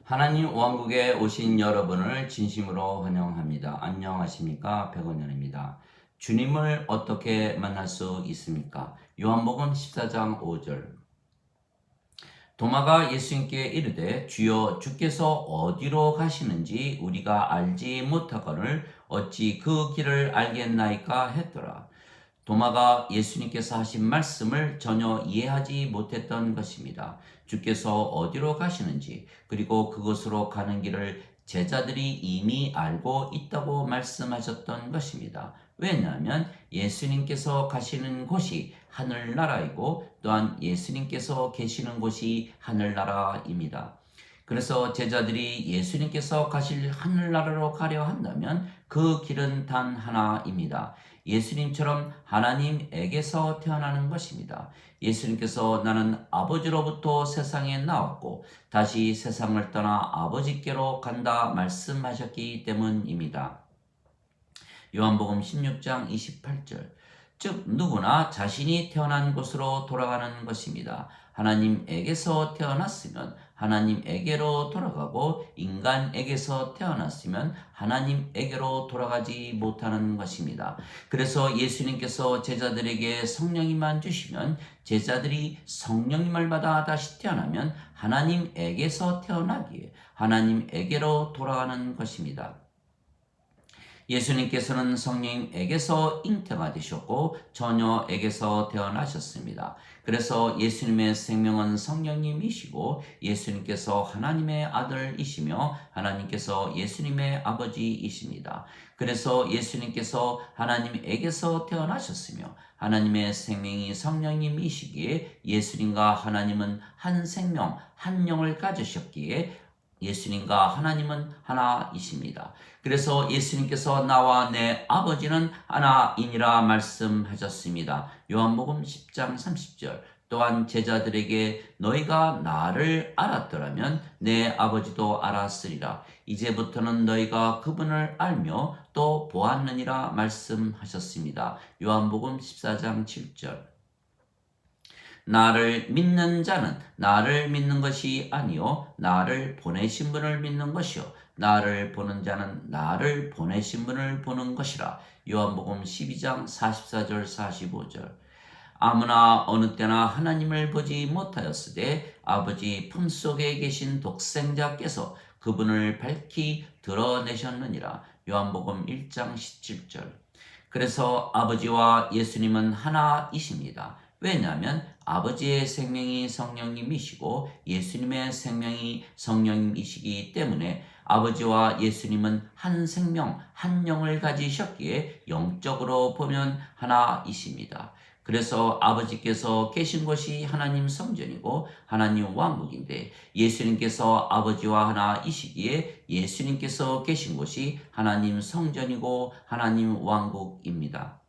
하나님 왕국에 오신 여러분을 진심으로 환영합니다. 안녕하십니까? 백원현입니다. 주님을 어떻게 만날 수 있습니까? 요한복음 14장 5절. 도마가 예수님께 이르되 주여 주께서 어디로 가시는지 우리가 알지 못하거늘 어찌 그 길을 알겠나이까 했더라. 도마가 예수님께서 하신 말씀을 전혀 이해하지 못했던 것입니다. 주께서 어디로 가시는지 그리고 그곳으로 가는 길을 제자들이 이미 알고 있다고 말씀하셨던 것입니다. 왜냐하면 예수님께서 가시는 곳이 하늘나라이고 또한 예수님께서 계시는 곳이 하늘나라입니다. 그래서 제자들이 예수님께서 가실 하늘나라로 가려 한다면 그 길은 단 하나입니다. 예수님처럼 하나님에게서 태어나는 것입니다. 예수님께서 나는 아버지로부터 세상에 나왔고 다시 세상을 떠나 아버지께로 간다 말씀하셨기 때문입니다. 요한복음 16장 28절. 즉 누구나 자신이 태어난 곳으로 돌아가는 것입니다. 하나님에게서 태어났으면 하나님에게로 돌아가고 인간에게서 태어났으면 하나님에게로 돌아가지 못하는 것입니다. 그래서 예수님께서 제자들에게 성령님만 주시면 제자들이 성령님을 받아 다시 태어나면 하나님에게서 태어나기에 하나님에게로 돌아가는 것입니다. 예수님께서는 성령에게서 잉태가 되셨고 처녀에게서 태어나셨습니다. 그래서 예수님의 생명은 성령님이시고 예수님께서 하나님의 아들이시며 하나님께서 예수님의 아버지이십니다. 그래서 예수님께서 하나님에게서 태어나셨으며 하나님의 생명이 성령님이시기에 예수님과 하나님은 한 생명, 한 영을 가지셨기에 예수님과 하나님은 하나이십니다. 그래서 예수님께서 나와 내 아버지는 하나이니라 말씀하셨습니다. 요한복음 10장 30절. 또한 제자들에게 너희가 나를 알았더라면 내 아버지도 알았으리라. 이제부터는 너희가 그분을 알며 또 보았느니라 말씀하셨습니다. 요한복음 14장 7절. 나를 믿는 자는 나를 믿는 것이 아니요 나를 보내신 분을 믿는 것이요 나를 보는 자는 나를 보내신 분을 보는 것이라. 요한복음 12장 44절 45절. 아무나 어느 때나 하나님을 보지 못하였으되 아버지 품속에 계신 독생자께서 그분을 밝히 드러내셨느니라. 요한복음 1장 17절. 그래서 아버지와 예수님은 하나이십니다. 왜냐하면 아버지의 생명이 성령님이시고 예수님의 생명이 성령님이시기 때문에 아버지와 예수님은 한 생명, 한 영을 가지셨기에 영적으로 보면 하나이십니다. 그래서 아버지께서 계신 곳이 하나님 성전이고 하나님 왕국인데 예수님께서 아버지와 하나이시기에 예수님께서 계신 곳이 하나님 성전이고 하나님 왕국입니다.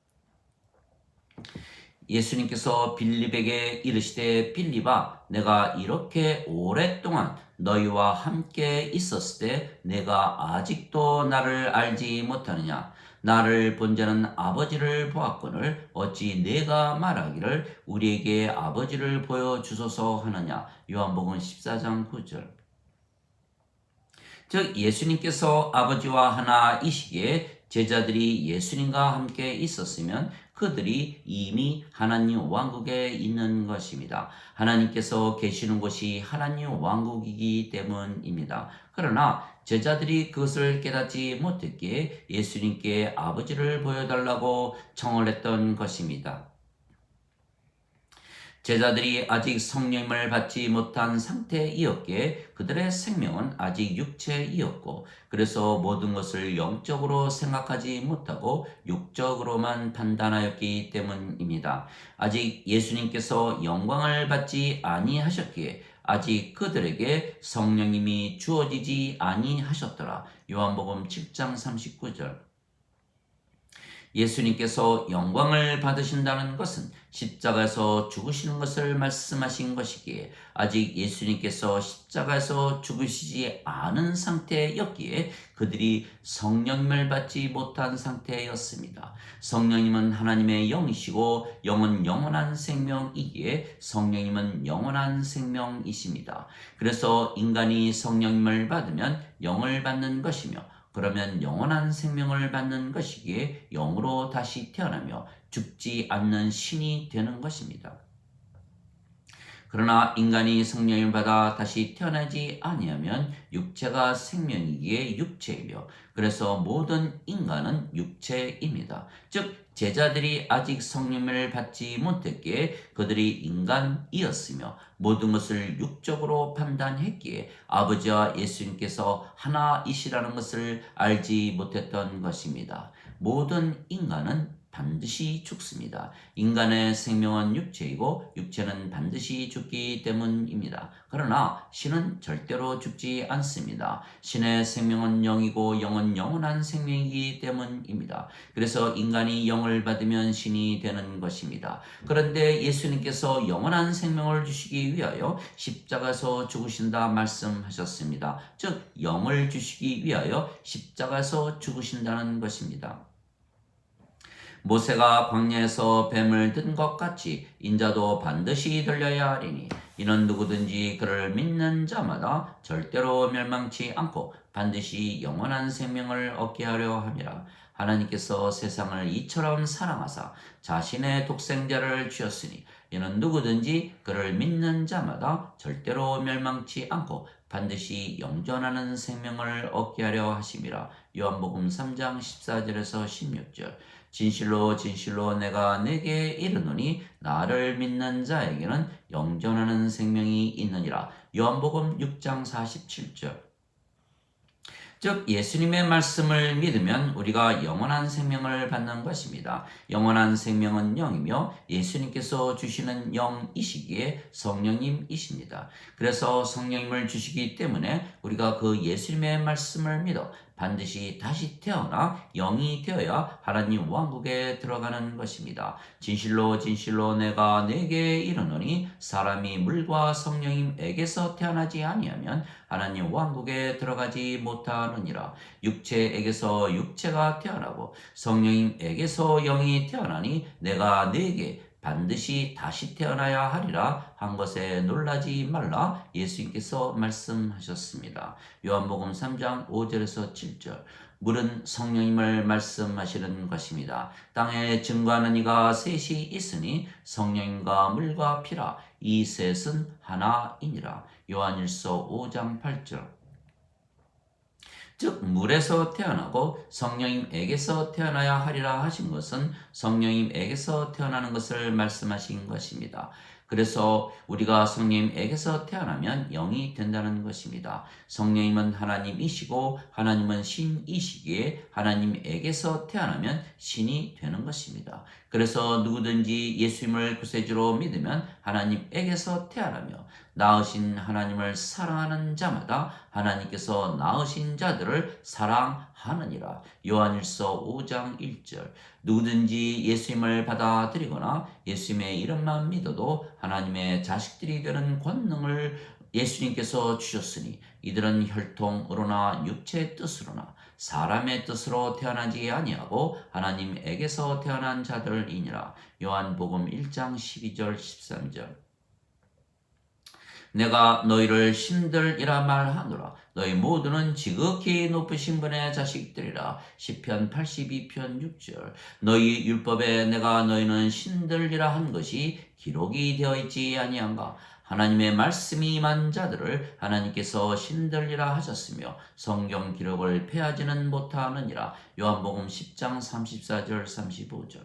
예수님께서 빌립에게 이르시되 빌립아 내가 이렇게 오랫동안 너희와 함께 있었을 때 내가 아직도 나를 알지 못하느냐. 나를 본 자는 아버지를 보았거늘 어찌 내가 말하기를 우리에게 아버지를 보여주소서 하느냐. 요한복음 14장 9절. 즉 예수님께서 아버지와 하나이시기에 제자들이 예수님과 함께 있었으면 그들이 이미 하나님 왕국에 있는 것입니다. 하나님께서 계시는 곳이 하나님 왕국이기 때문입니다. 그러나 제자들이 그것을 깨닫지 못했기에 예수님께 아버지를 보여달라고 청을 했던 것입니다. 제자들이 아직 성령을 받지 못한 상태이었기에 그들의 생명은 아직 육체이었고 그래서 모든 것을 영적으로 생각하지 못하고 육적으로만 판단하였기 때문입니다. 아직 예수님께서 영광을 받지 아니하셨기에 아직 그들에게 성령님이 주어지지 아니하셨더라. 요한복음 7장 39절. 예수님께서 영광을 받으신다는 것은 십자가에서 죽으시는 것을 말씀하신 것이기에 아직 예수님께서 십자가에서 죽으시지 않은 상태였기에 그들이 성령님을 받지 못한 상태였습니다. 성령님은 하나님의 영이시고 영은 영원한 생명이기에 성령님은 영원한 생명이십니다. 그래서 인간이 성령님을 받으면 영을 받는 것이며 그러면 영원한 생명을 받는 것이기에 영으로 다시 태어나며 죽지 않는 신이 되는 것입니다. 그러나 인간이 성령을 받아 다시 태어나지 아니하면 육체가 생명이기에 육체이며 그래서 모든 인간은 육체입니다. 즉 제자들이 아직 성령을 받지 못했기에 그들이 인간이었으며 모든 것을 육적으로 판단했기에 아버지와 예수님께서 하나이시라는 것을 알지 못했던 것입니다. 모든 인간은 반드시 죽습니다. 인간의 생명은 육체이고 육체는 반드시 죽기 때문입니다. 그러나 신은 절대로 죽지 않습니다. 신의 생명은 영이고 영은 영원한 생명이기 때문입니다. 그래서 인간이 영을 받으면 신이 되는 것입니다. 그런데 예수님께서 영원한 생명을 주시기 위하여 십자가에서 죽으신다 말씀하셨습니다. 즉 영을 주시기 위하여 십자가에서 죽으신다는 것입니다. 모세가 광야에서 뱀을 든 것 같이 인자도 반드시 들려야 하리니 이는 누구든지 그를 믿는 자마다 절대로 멸망치 않고 반드시 영원한 생명을 얻게 하려 함이라. 하나님께서 세상을 이처럼 사랑하사 자신의 독생자를 주셨으니 이는 누구든지 그를 믿는 자마다 절대로 멸망치 않고 반드시 영존하는 생명을 얻게 하려 하심이라. 요한복음 3장 14절에서 16절. 진실로 진실로 내가 네게 이르노니 나를 믿는 자에게는 영존하는 생명이 있느니라. 요한복음 6장 47절. 즉 예수님의 말씀을 믿으면 우리가 영원한 생명을 받는 것입니다. 영원한 생명은 영이며 예수님께서 주시는 영이시기에 성령님이십니다. 그래서 성령님을 주시기 때문에 우리가 그 예수님의 말씀을 믿어 반드시 다시 태어나 영이 되어야 하나님 왕국에 들어가는 것입니다. 진실로 진실로 내가 네게 이르노니 사람이 물과 성령님에게서 태어나지 아니하면 하나님 왕국에 들어가지 못하느니라. 육체에게서 육체가 태어나고 성령님에게서 영이 태어나니 내가 네게 반드시 다시 태어나야 하리라 한 것에 놀라지 말라 예수님께서 말씀하셨습니다. 요한복음 3장 5절에서 7절. 물은 성령님을 말씀하시는 것입니다. 땅에 증거하는 이가 셋이 있으니 성령님과 물과 피라. 이 셋은 하나이니라. 요한일서 5장 8절. 즉 물에서 태어나고 성령님에게서 태어나야 하리라 하신 것은 성령님에게서 태어나는 것을 말씀하신 것입니다. 그래서 우리가 성령님에게서 태어나면 영이 된다는 것입니다. 성령님은 하나님이시고 하나님은 신이시기에 하나님에게서 태어나면 신이 되는 것입니다. 그래서 누구든지 예수님을 구세주로 믿으면 하나님에게서 태어나며 낳으신 하나님을 사랑하는 자마다 하나님께서 낳으신 자들을 사랑하느니라. 요한일서 5장 1절. 누구든지 예수님을 받아들이거나 예수님의 이름만 믿어도 하나님의 자식들이 되는 권능을 예수님께서 주셨으니 이들은 혈통으로나 육체의 뜻으로나 사람의 뜻으로 태어나지 아니하고 하나님에게서 태어난 자들이니라. 요한복음 1장 12절 13절. 내가 너희를 신들이라 말하노라. 너희 모두는 지극히 높으신 분의 자식들이라. 시편 82편 6절. 너희 율법에 내가 너희는 신들이라 한 것이 기록이 되어 있지 아니한가. 하나님의 말씀이 임한 자들을 하나님께서 신들이라 하셨으며 성경 기록을 폐하지는 못하느니라. 요한복음 10장 34절 35절.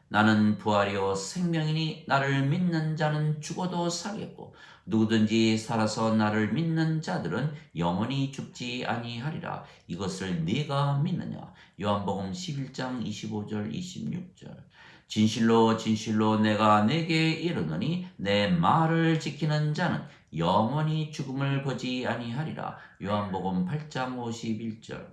나는 부활이요 생명이니 나를 믿는 자는 죽어도 살겠고 누구든지 살아서 나를 믿는 자들은 영원히 죽지 아니하리라. 이것을 네가 믿느냐? 요한복음 11장 25절 26절. 진실로 진실로 내가 네게 이르노니 내 말을 지키는 자는 영원히 죽음을 보지 아니하리라. 요한복음 8장 51절.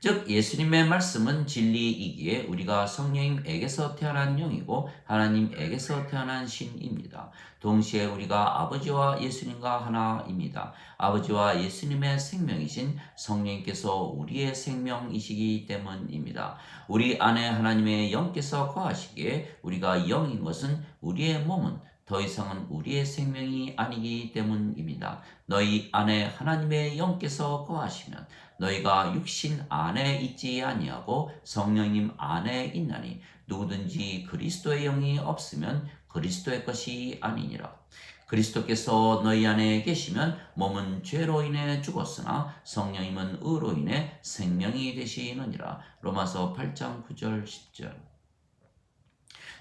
즉 예수님의 말씀은 진리이기에 우리가 성령님에게서 태어난 영이고 하나님에게서 태어난 신입니다. 동시에 우리가 아버지와 예수님과 하나입니다. 아버지와 예수님의 생명이신 성령님께서 우리의 생명이시기 때문입니다. 우리 안에 하나님의 영께서 거하시기에 우리가 영인 것은 우리의 몸은 더 이상은 우리의 생명이 아니기 때문입니다. 너희 안에 하나님의 영께서 거하시면 너희가 육신 안에 있지 아니하고 성령님 안에 있나니 누구든지 그리스도의 영이 없으면 그리스도의 것이 아니니라. 그리스도께서 너희 안에 계시면 몸은 죄로 인해 죽었으나 성령님은 의로 인해 생명이 되시느니라. 로마서 8장 9절 10절.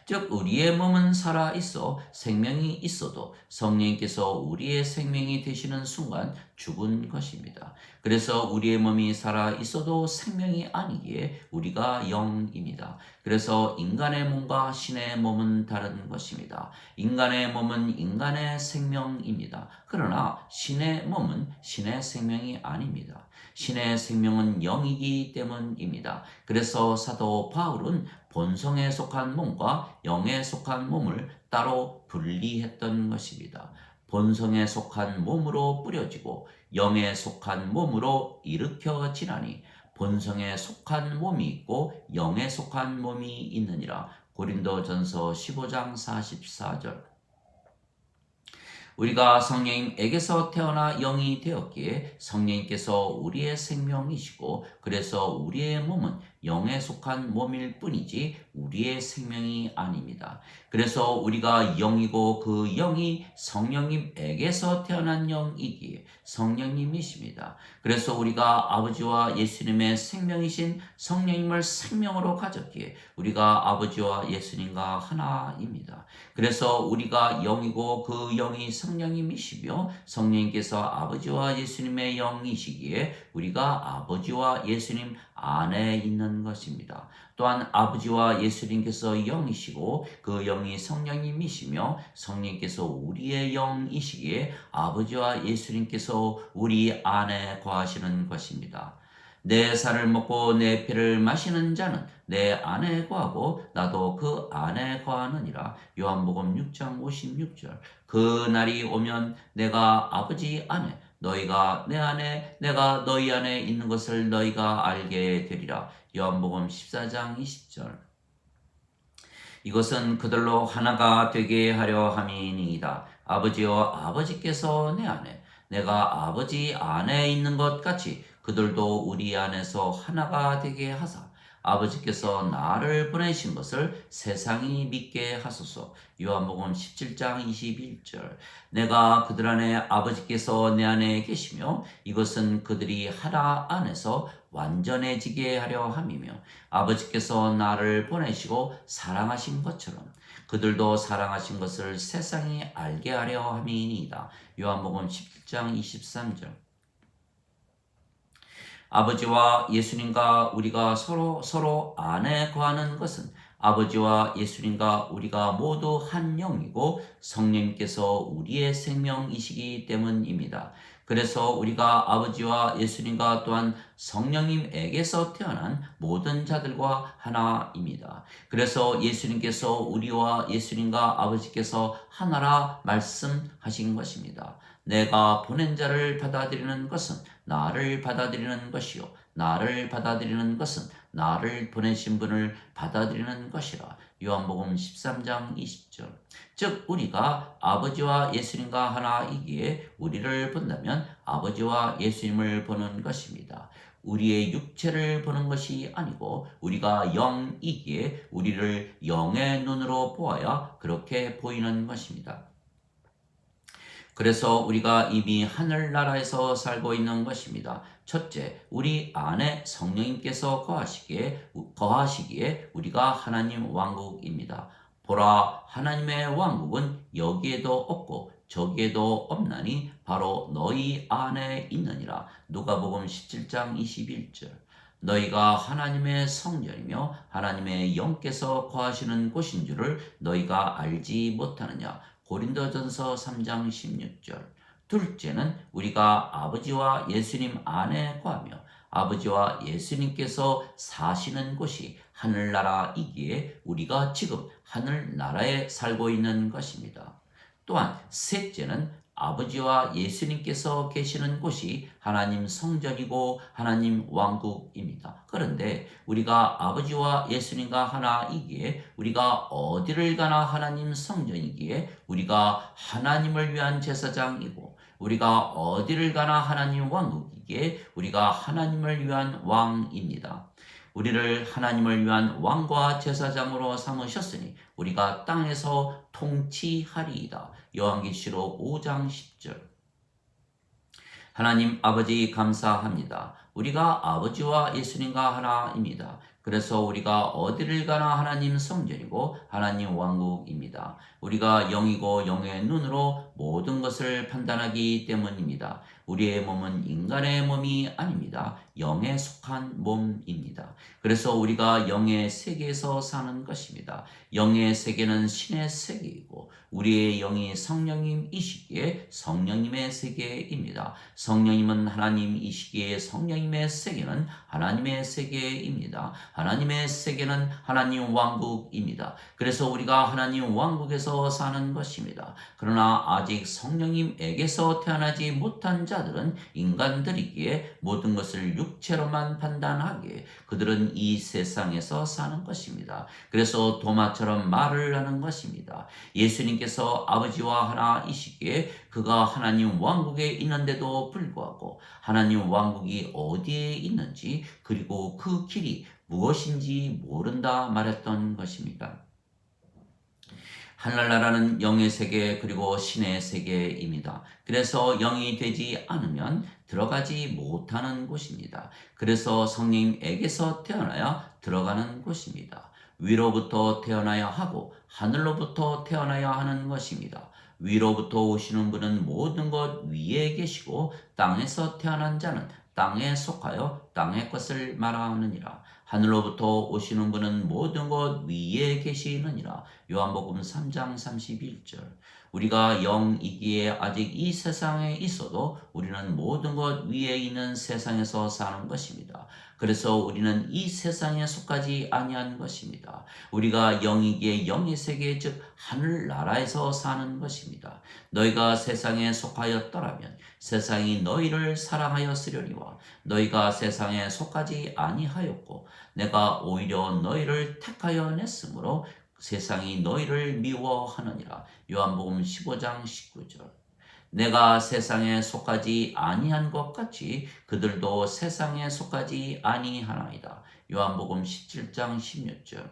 즉 우리의 몸은 살아 있어 생명이 있어도 성령님께서 우리의 생명이 되시는 순간 죽은 것입니다. 그래서 우리의 몸이 살아 있어도 생명이 아니기에 우리가 영입니다. 그래서 인간의 몸과 신의 몸은 다른 것입니다. 인간의 몸은 인간의 생명입니다. 그러나 신의 몸은 신의 생명이 아닙니다. 신의 생명은 영이기 때문입니다. 그래서 사도 바울은 본성에 속한 몸과 영에 속한 몸을 따로 분리했던 것입니다. 본성에 속한 몸으로 뿌려지고 영에 속한 몸으로 일으켜지나니 본성에 속한 몸이 있고 영에 속한 몸이 있느니라. 고린도전서 15장 44절. 우리가 성령님에게서 태어나 영이 되었기에 성령님께서 우리의 생명이시고 그래서 우리의 몸은 영에 속한 몸일 뿐이지 우리의 생명이 아닙니다. 그래서 우리가 영이고 그 영이 성령님에게서 태어난 영이기에 성령님이십니다. 그래서 우리가 아버지와 예수님의 생명이신 성령님을 생명으로 가졌기에 우리가 아버지와 예수님과 하나입니다. 그래서 우리가 영이고 그 영이 성령님이시며 성령님께서 아버지와 예수님의 영이시기에 우리가 아버지와 예수님 안에 있는 것입니다. 또한 아버지와 예수님께서 영이시고 그 영이 성령님이시며 성령님께서 우리의 영이시기에 아버지와 예수님께서 우리 안에 거하시는 것입니다. 내 살을 먹고 내 피를 마시는 자는 내 안에 거하고 나도 그 안에 거하느니라. 요한복음 6장 56절. 그 날이 오면 내가 아버지 안에 너희가 내 안에 내가 너희 안에 있는 것을 너희가 알게 되리라. 요한복음 14장 20절. 이것은 그들로 하나가 되게 하려 함이니이다. 아버지여 아버지께서 내 안에 내가 아버지 안에 있는 것 같이 그들도 우리 안에서 하나가 되게 하사 아버지께서 나를 보내신 것을 세상이 믿게 하소서. 요한복음 17장 21절. 내가 그들 안에 아버지께서 내 안에 계시며 이것은 그들이 하나 안에서 완전해지게 하려 함이며 아버지께서 나를 보내시고 사랑하신 것처럼 그들도 사랑하신 것을 세상이 알게 하려 함이니이다. 요한복음 17장 23절. 아버지와 예수님과 우리가 서로 안에 거하는 것은 아버지와 예수님과 우리가 모두 한 영이고 성령님께서 우리의 생명이시기 때문입니다. 그래서 우리가 아버지와 예수님과 또한 성령님에게서 태어난 모든 자들과 하나입니다. 그래서 예수님께서 우리와 예수님과 아버지께서 하나라 말씀하신 것입니다. 내가 보낸 자를 받아들이는 것은 나를 받아들이는 것이요 나를 받아들이는 것은 나를 보내신 분을 받아들이는 것이라. 요한복음 13장 20절. 즉 우리가 아버지와 예수님과 하나이기에 우리를 본다면 아버지와 예수님을 보는 것입니다. 우리의 육체를 보는 것이 아니고 우리가 영이기에 우리를 영의 눈으로 보아야 그렇게 보이는 것입니다. 그래서 우리가 이미 하늘나라에서 살고 있는 것입니다. 첫째, 우리 안에 성령님께서 거하시기에 우리가 하나님 왕국입니다. 보라, 하나님의 왕국은 여기에도 없고 저기에도 없나니 바로 너희 안에 있느니라. 누가복음 17장 21절. 너희가 하나님의 성전이며 하나님의 영께서 거하시는 곳인 줄을 너희가 알지 못하느냐. 고린도전서 3장 16절. 둘째는 우리가 아버지와 예수님 안에 거하며 아버지와 예수님께서 사시는 곳이 하늘나라이기에 우리가 지금 하늘나라에 살고 있는 것입니다. 또한 셋째는 아버지와 예수님께서 계시는 곳이 하나님 성전이고 하나님 왕국입니다. 그런데 우리가 아버지와 예수님과 하나이기에 우리가 어디를 가나 하나님 성전이기에 우리가 하나님을 위한 제사장이고 우리가 어디를 가나 하나님 왕국이기에 우리가 하나님을 위한 왕입니다. 우리를 하나님을 위한 왕과 제사장으로 삼으셨으니 우리가 땅에서 통치하리이다. 요한계시록 5장 10절. 하나님 아버지 감사합니다. 우리가 아버지와 예수님과 하나입니다. 그래서 우리가 어디를 가나 하나님 성전이고 하나님 왕국입니다. 우리가 영이고 영의 눈으로 모든 것을 판단하기 때문입니다. 우리의 몸은 인간의 몸이 아닙니다. 영에 속한 몸입니다. 그래서 우리가 영의 세계에서 사는 것입니다. 영의 세계는 신의 세계이고 우리의 영이 성령님이시기에 성령님의 세계입니다. 성령님은 하나님이시기에 성령님의 세계는 하나님의 세계입니다. 하나님의 세계는 하나님 왕국입니다. 그래서 우리가 하나님 왕국에서 사는 것입니다. 그러나 아직 성령님에게서 태어나지 못한 자들은 인간들이기에 모든 것을 육체로만 판단하기에 그들은 이 세상에서 사는 것입니다. 그래서 도마처럼 말을 하는 것입니다. 예수님께서 아버지와 하나이시기에 그가 하나님 왕국에 있는데도 불구하고 하나님 왕국이 어디에 있는지 그리고 그 길이 무엇인지 모른다 말했던 것입니다. 하늘나라는 영의 세계 그리고 신의 세계입니다. 그래서 영이 되지 않으면 들어가지 못하는 곳입니다. 그래서 성령님에게서 태어나야 들어가는 곳입니다. 위로부터 태어나야 하고 하늘로부터 태어나야 하는 것입니다. 위로부터 오시는 분은 모든 것 위에 계시고 땅에서 태어난 자는 땅에 속하여 땅의 것을 말하느니라. 하늘로부터 오시는 분은 모든 것 위에 계시느니라. 요한복음 3장 31절. 우리가 영이기에 아직 이 세상에 있어도 우리는 모든 것 위에 있는 세상에서 사는 것입니다. 그래서 우리는 이 세상에 속하지 아니한 것입니다. 우리가 영이기에 영의 세계 즉 하늘나라에서 사는 것입니다. 너희가 세상에 속하였더라면 세상이 너희를 사랑하였으려니와 너희가 세상에 속하지 아니하였고 내가 오히려 너희를 택하여 냈으므로 세상이 너희를 미워하느니라. 요한복음 15장 19절. 내가 세상에 속하지 아니한 것 같이 그들도 세상에 속하지 아니하나이다. 요한복음 17장 16절.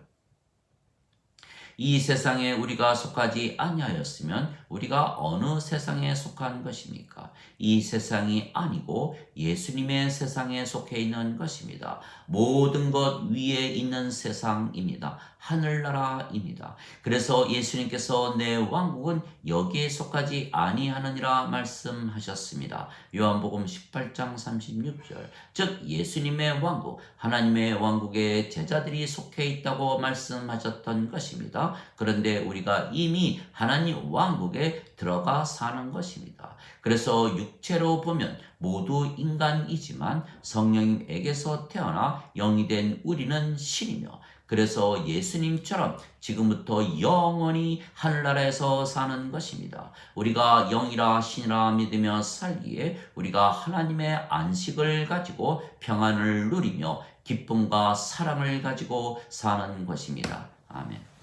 이 세상에 우리가 속하지 아니하였으면 우리가 어느 세상에 속한 것입니까? 이 세상이 아니고 예수님의 세상에 속해 있는 것입니다. 모든 것 위에 있는 세상입니다. 하늘나라입니다. 그래서 예수님께서 내 왕국은 여기에 속하지 아니하느니라 말씀하셨습니다. 요한복음 18장 36절. 즉 예수님의 왕국, 하나님의 왕국에 제자들이 속해 있다고 말씀하셨던 것입니다. 그런데 우리가 이미 하나님 왕국에 들어가 사는 것입니다. 그래서 육체로 보면 모두 인간이지만 성령님에게서 태어나 영이 된 우리는 신이며 그래서 예수님처럼 지금부터 영원히 하늘나라에서 사는 것입니다. 우리가 영이라 신이라 믿으며 살기에 우리가 하나님의 안식을 가지고 평안을 누리며 기쁨과 사랑을 가지고 사는 것입니다. 아멘.